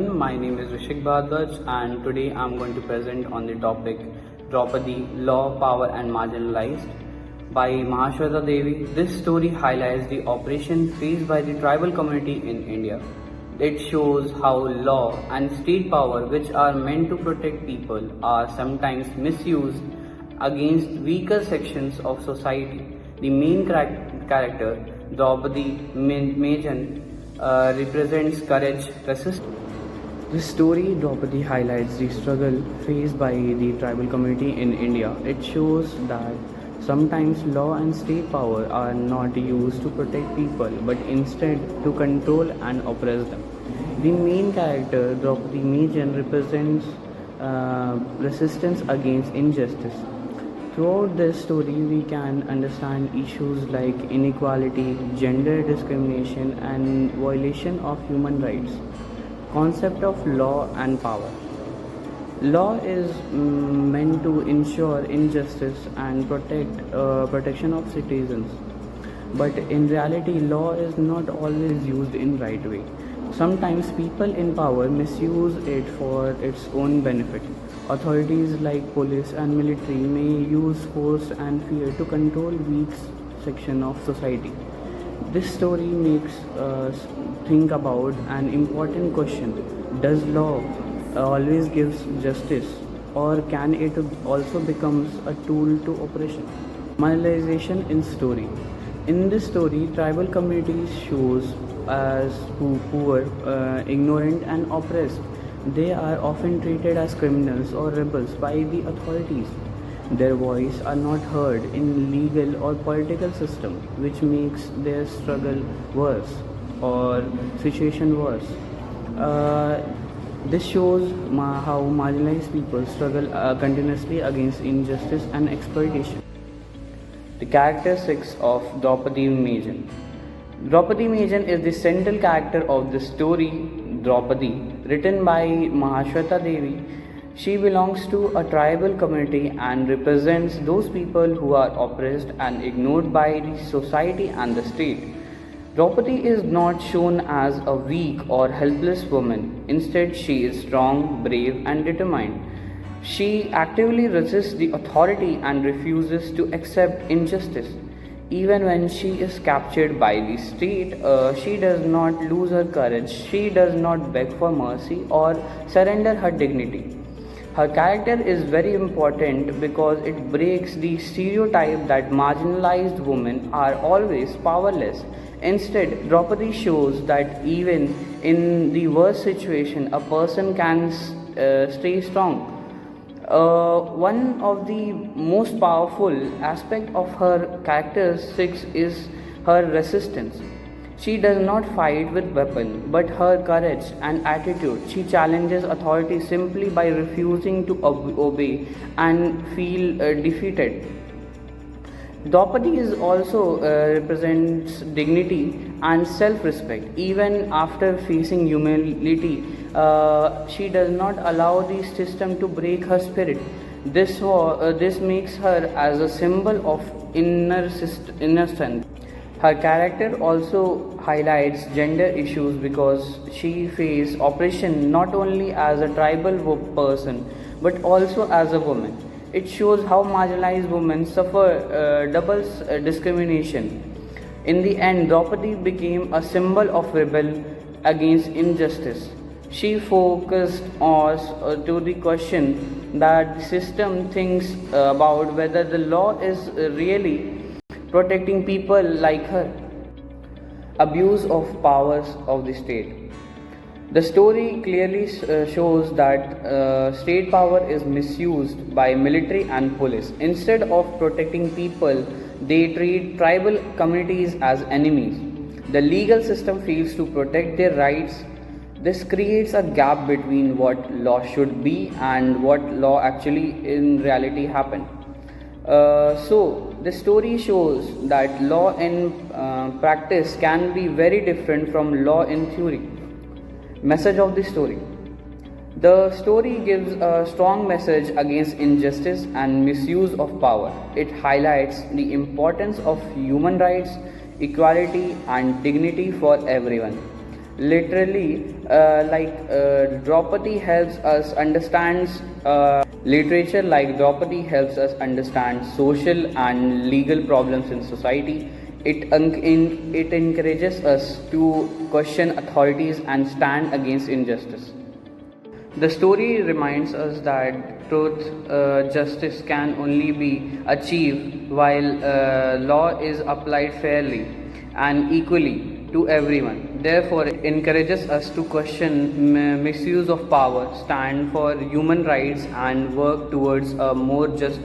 everyone, my name is Rishik and today I'm going to present on the topic Draupadi, Law, Power and Marginalized by Mahasweta Devi. This story highlights the oppression faced by the tribal community in India. It shows how law and state power, which are meant to protect people, are sometimes misused against weaker sections of society. The main character, Draupadi represents courage, resistance. This story, Draupadi, highlights the struggle faced by the tribal community in India. It shows that sometimes law and state power are not used to protect people but instead to control and oppress them. The main character, Draupadi, represents resistance against injustice. Throughout this story, we can understand issues like inequality, gender discrimination, and violation of human rights. Concept of law and power. Law is meant to ensure injustice and protection of citizens. But in reality, law is not always used in right way. Sometimes people in power misuse it for its own benefit. Authorities like police and military may use force and fear to control weak section of society. This story makes us think about an important question. Does law always give justice, or can it also become a tool to oppression? Marginalization in story. In this story, tribal communities shows as poor, ignorant and oppressed. They are often treated as criminals or rebels by the authorities. Their voice are not heard in legal or political system, which makes their struggle worse or situation worse. This shows how marginalized people struggle continuously against injustice and exploitation. The characteristics of Draupadi Majan. Draupadi Majan is the central character of the story Draupadi, written by Mahasweta Devi. She belongs to a tribal community and represents those people who are oppressed and ignored by the society and the state. Draupadi is not shown as a weak or helpless woman. Instead, she is strong, brave, and determined. She actively resists the authority and refuses to accept injustice. Even when she is captured by the state, she does not lose her courage. She does not beg for mercy or surrender her dignity. Her character is very important because it breaks the stereotype that marginalized women are always powerless. Instead, Draupadi shows that even in the worst situation, a person can stay strong. One of the most powerful aspects of her characteristics is her resistance. She does not fight with weapons, but her courage and attitude. She challenges authority simply by refusing to obey and feel defeated. Draupadi is also represents dignity and self-respect. Even after facing humility, she does not allow the system to break her spirit. This makes her as a symbol of inner strength. Her character also highlights gender issues because she faces oppression not only as a tribal person but also as a woman. It shows how marginalized women suffer double discrimination. In the end, Draupadi became a symbol of rebel against injustice. She focused on to the question that the system thinks about whether the law is really protecting people like her. Abuse of powers of the state. The story clearly shows that state power is misused by military and police. Instead of protecting people, they treat tribal communities as enemies. The legal system fails to protect their rights. This creates a gap between what law should be and what law actually in reality happened. So the story shows that law in practice can be very different from law in theory. Message of the story. The story gives a strong message against injustice and misuse of power. It highlights the importance of human rights, equality, and dignity for everyone. Literally, Draupadi helps us understands literature like Draupadi helps us understand social and legal problems in society. It encourages us to question authorities and stand against injustice. The story reminds us that justice can only be achieved while law is applied fairly and equally to everyone. Therefore, it encourages us to question misuse of power, stand for human rights, and work towards a more just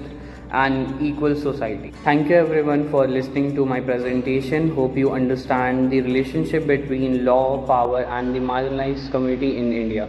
and equal society. Thank you everyone for listening to my presentation. Hope you understand the relationship between law, power, and the marginalized community in India.